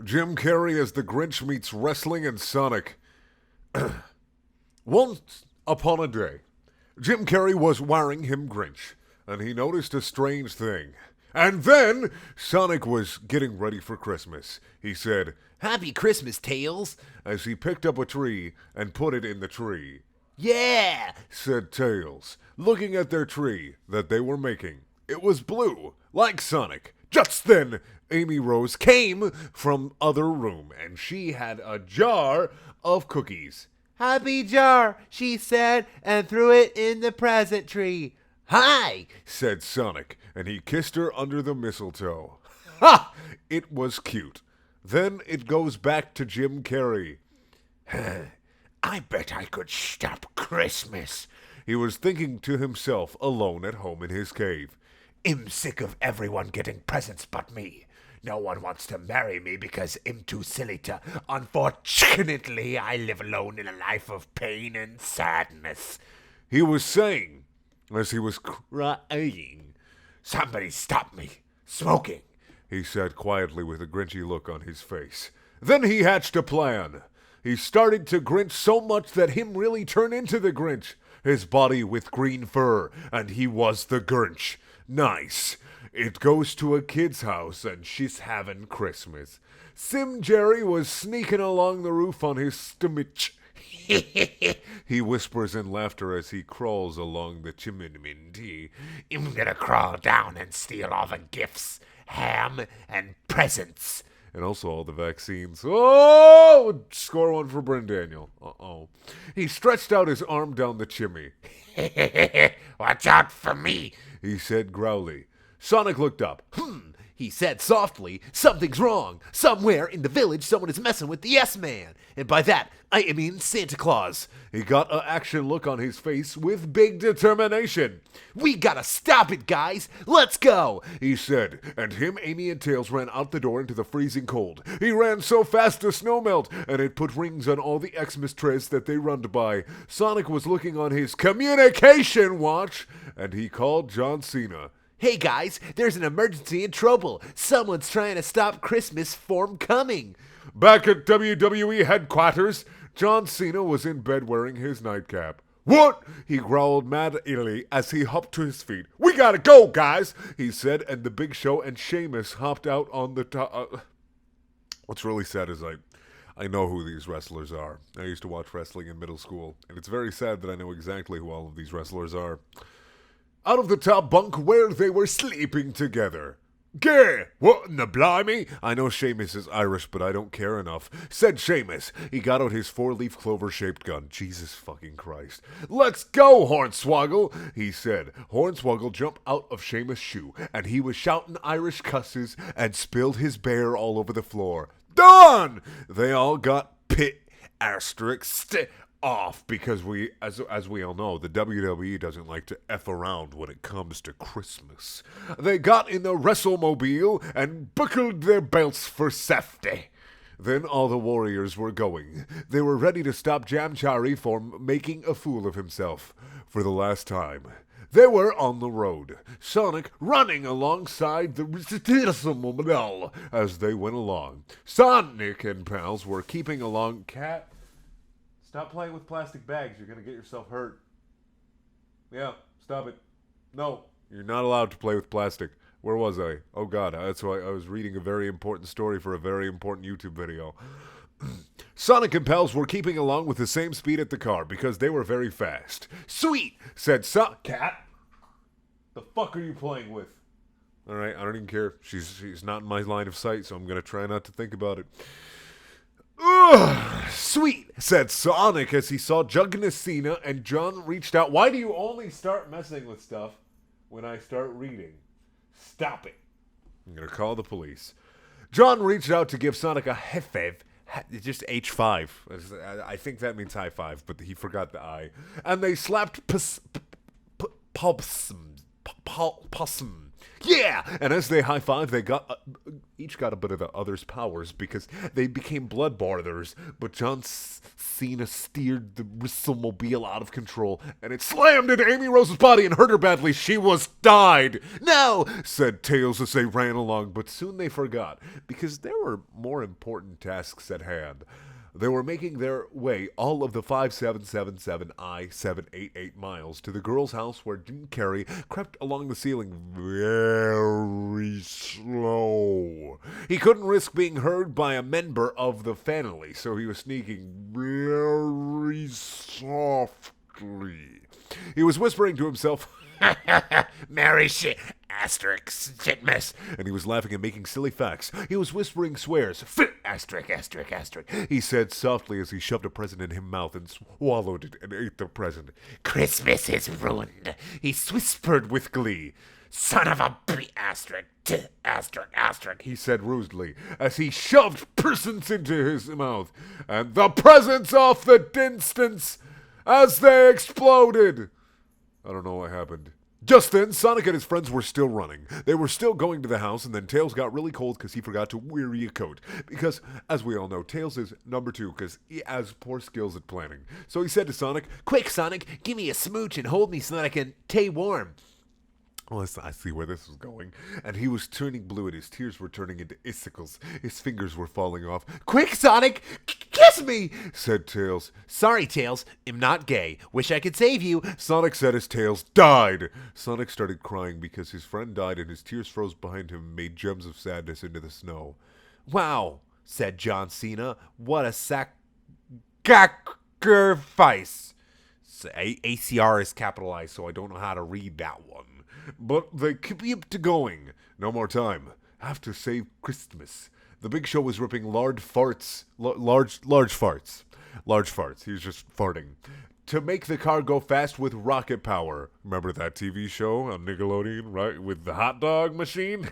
Jim Carrey as the Grinch meets wrestling and Sonic. Once upon a day, Jim Carrey was wearing him Grinch, and he noticed a strange thing. And then Sonic was getting ready for Christmas. He said, "Happy Christmas, Tails," as he picked up a tree and put it in the tree. "Yeah," said Tails, looking at their tree that they were making. It was blue, like Sonic. Just then, Amy Rose came from other room, and she had a jar of cookies. "Happy jar," she said, and threw it in the present tree. "Hi," said Sonic, and he kissed her under the mistletoe. Ha! It was cute. Then it goes back to Jim Carrey. I bet I could stop Christmas, he was thinking to himself alone at home in his cave. I'm sick of everyone getting presents but me. No one wants to marry me because I'm too silly to. Unfortunately, I live alone in a life of pain and sadness, he was saying as he was crying. Somebody stop me smoking, he said quietly with a grinchy look on his face. Then he hatched a plan. He started to Grinch so much that him really turned into the Grinch. His body with green fur, and he was the Grinch. Nice. It goes to a kid's house, and she's having Christmas. Sim Jerry was sneaking along the roof on his stomach. He whispers in laughter as he crawls along the chimney. I'm gonna crawl down and steal all the gifts, ham, and presents. And also all the vaccines. Oh! Score one for Bryn Daniel. Uh-oh. He stretched out his arm down the chimney. Watch out for me, he said growly. Sonic looked up. He said softly, something's wrong. Somewhere in the village, someone is messing with the yes-man. And by that, I mean Santa Claus. He got an action look on his face with big determination. We gotta stop it, guys. Let's go, he said, and him, Amy, and Tails ran out the door into the freezing cold. He ran so fast the snow melt, and it put rings on all the Xmas trees that they run by. Sonic was looking on his communication watch, and he called John Cena. Hey guys, there's an emergency and trouble. Someone's trying to stop Christmas from coming. Back at WWE headquarters, John Cena was in bed wearing his nightcap. What? He growled madly as he hopped to his feet. We gotta go, guys, he said, and the Big Show and Sheamus hopped out on the top. What's really sad is I know who these wrestlers are. I used to watch wrestling in middle school, and it's very sad that I know exactly who all of these wrestlers are. Out of the top bunk where they were sleeping together. Gah! What in the blimey? I know Sheamus is Irish, but I don't care enough, said Sheamus. He got out his 4-leaf clover-shaped gun. Jesus fucking Christ. Let's go, Hornswoggle, he said. Hornswoggle jumped out of Sheamus' shoe, and he was shouting Irish cusses and spilled his bear all over the floor. Done! They all got asterisks off because as we all know, the WWE doesn't like to F around when it comes to Christmas. They got in the WrestleMobile and buckled their belts for safety. Then all the warriors were going. They were ready to stop Jamchari from making a fool of himself for the last time. They were on the road, Sonic running alongside the WrestleMobile as they went along. Sonic and pals were keeping along. Cat, stop playing with plastic bags. You're going to get yourself hurt. Yeah, stop it. No, you're not allowed to play with plastic. Where was I? Oh, God. That's why I was reading a very important story for a very important YouTube video. Sonic and pals were keeping along with the same speed at the car because they were very fast. Sweet, said Cat. The fuck are you playing with? All right, I don't even care. She's not in my line of sight, so I'm going to try not to think about it. Ugh, sweet, said Sonic as he saw Jugna Cena, and John reached out. Why do you only start messing with stuff when I start reading? Stop it. I'm going to call the police. John reached out to give Sonic a high five. Just H5. I think that means high five, but he forgot the I. And they slapped possum. Yeah! And as they high-fived, they each got a bit of the other's powers because they became blood bathers. But John Cena steered the Bristlemobile out of control, and it slammed into Amy Rose's body and hurt her badly. She was died. No, said Tails as they ran along, but soon they forgot because there were more important tasks at hand. They were making their way all of the 5777I-788 miles to the girl's house where Jim Carrey crept along the ceiling very slow. He couldn't risk being heard by a member of the family, so he was sneaking very softly. He was whispering to himself, Mary shit, asterisk, shit mess. And he was laughing and making silly facts. He was whispering swears. Asterisk, asterisk, asterisk. He said softly as he shoved a present in his mouth and swallowed it and ate the present. Christmas is ruined, he whispered with glee. Son of a asterisk, asterisk, asterisk, he said rudely as he shoved presents into his mouth. And the presents off the distance as they exploded. I don't know what happened. Just then, Sonic and his friends were still running. They were still going to the house, and then Tails got really cold because he forgot to wear a coat. Because, as we all know, Tails is number 2 because he has poor skills at planning. So he said to Sonic, Quick, Sonic, give me a smooch and hold me so that I can stay warm. Oh, I see where this is going. And he was turning blue and his tears were turning into icicles. His fingers were falling off. Quick, Sonic! Kiss me! Said Tails. Sorry, Tails. I'm not gay. Wish I could save you. Sonic said as Tails died. Sonic started crying because his friend died and his tears froze behind him and made gems of sadness into the snow. Wow, said John Cena. What a sacrifice. ACR is capitalized, so I don't know how to read that one. But they kept going. No more time. Have to save Christmas. The Big Show was ripping large farts. Large farts. Large farts. He was just farting. To make the car go fast with rocket power. Remember that TV show on Nickelodeon, right? With the hot dog machine?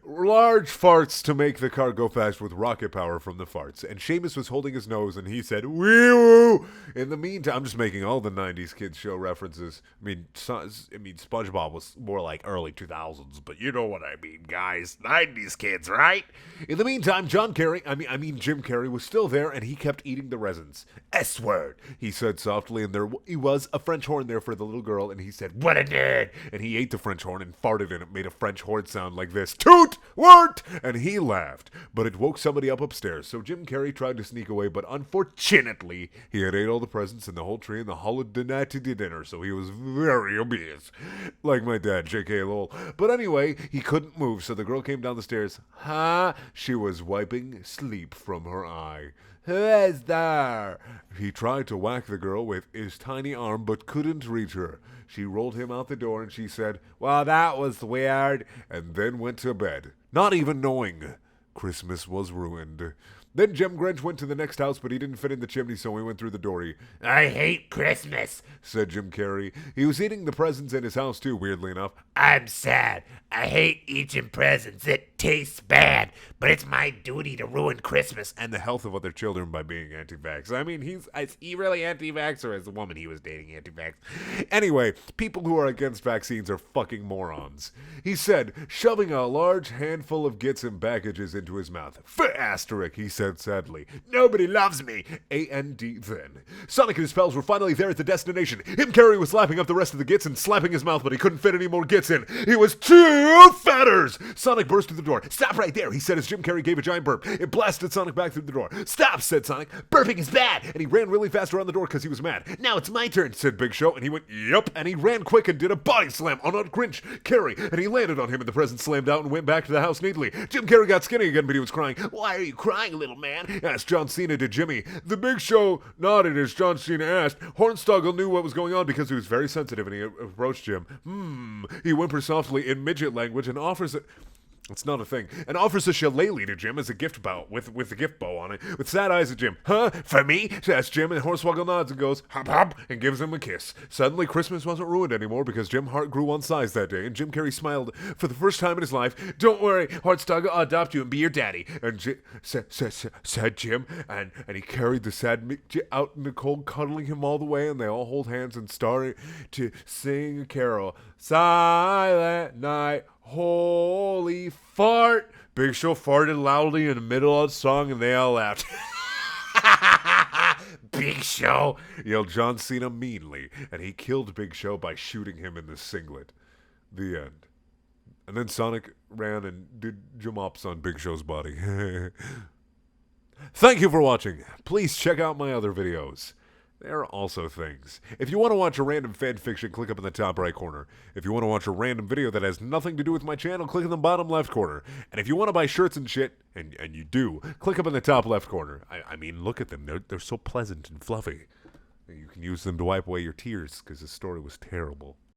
Large farts to make the car go fast with rocket power from the farts. And Seamus was holding his nose and he said, wee-woo! In the meantime, I'm just making all the 90s kids show references. I mean, SpongeBob was more like early 2000s, but you know what I mean, guys. 90s kids, right? In the meantime, Jim Carrey was still there and he kept eating the resins. S-word, he said softly, and there was a French horn there for the little girl, and he said, what a nerd! And he ate the French horn and farted, and it made a French horn sound like this. Toot! Wort! And he laughed, but it woke somebody up upstairs, so Jim Carrey tried to sneak away, but unfortunately, he had ate all the presents and the whole tree and the holiday dinner, so he was very obese. Like my dad, J.K. Lowell. But anyway, he couldn't move, so the girl came down the stairs. She was wiping sleep from her eye. Who is there? He tried to whack the girl with his tiny arm, but couldn't reach her. She rolled him out the door, and she said, well, that was weird, and then went to bed, not even knowing Christmas was ruined. Then Jim Grinch went to the next house, but he didn't fit in the chimney, so he went through the door. I hate Christmas, said Jim Carrey. He was eating the presents in his house, too, weirdly enough. I'm sad. I hate eating presents. It tastes bad, but it's my duty to ruin Christmas and the health of other children by being anti-vax. I mean, is he really anti-vax, or is the woman he was dating anti-vax? Anyway, people who are against vaccines are fucking morons. He said, shoving a large handful of gits and packages into his mouth. Asterisk, he said sadly. Nobody loves me. A-N-D then. Sonic and his pals were finally there at the destination. Jim Carrey was lapping up the rest of the gits and slapping his mouth, but he couldn't fit any more gits in. He was too fatters. Sonic burst through the door. Stop right there, he said as Jim Carrey gave a giant burp. It blasted Sonic back through the door. Stop, said Sonic. Burping is bad. And he ran really fast around the door because he was mad. Now it's my turn, said Big Show. And he went, yup. And he ran quick and did a body slam on Grinch Carrey. And he landed on him and the present slammed out and went back to the house neatly. Jim Carrey got skinny again, but he was crying. Why are you crying, little man? Asked John Cena to Jimmy. The Big Show nodded as John Cena asked. Hornswoggle knew what was going on because he was very sensitive and he approached Jim. He whimpers softly in midget language and offers It's not a thing. And offers a shillelagh to Jim as a gift bow with the gift bow on it. With sad eyes at Jim. Huh? For me? Says Jim, and Hornswoggle nods and goes, hop hop, and gives him a kiss. Suddenly, Christmas wasn't ruined anymore because Jim Hart grew one size that day, and Jim Carrey smiled for the first time in his life. Don't worry, Hartstoggle, I'll adopt you and be your daddy. And said Jim, and he carried the sad Mick out in the cold, cuddling him all the way, and they all hold hands and started to sing a carol. Silent night. Holy fart! Big Show farted loudly in the middle of the song and they all laughed. Big Show! Yelled John Cena meanly, and he killed Big Show by shooting him in the singlet. The end. And then Sonic ran and did jump ups on Big Show's body. Thank you for watching. Please check out my other videos. There are also things. If you want to watch a random fan fiction, click up in the top right corner. If you want to watch a random video that has nothing to do with my channel, click in the bottom left corner. And if you want to buy shirts and shit, and you do, click up in the top left corner. I mean, look at them. They're so pleasant and fluffy. You can use them to wipe away your tears because the story was terrible.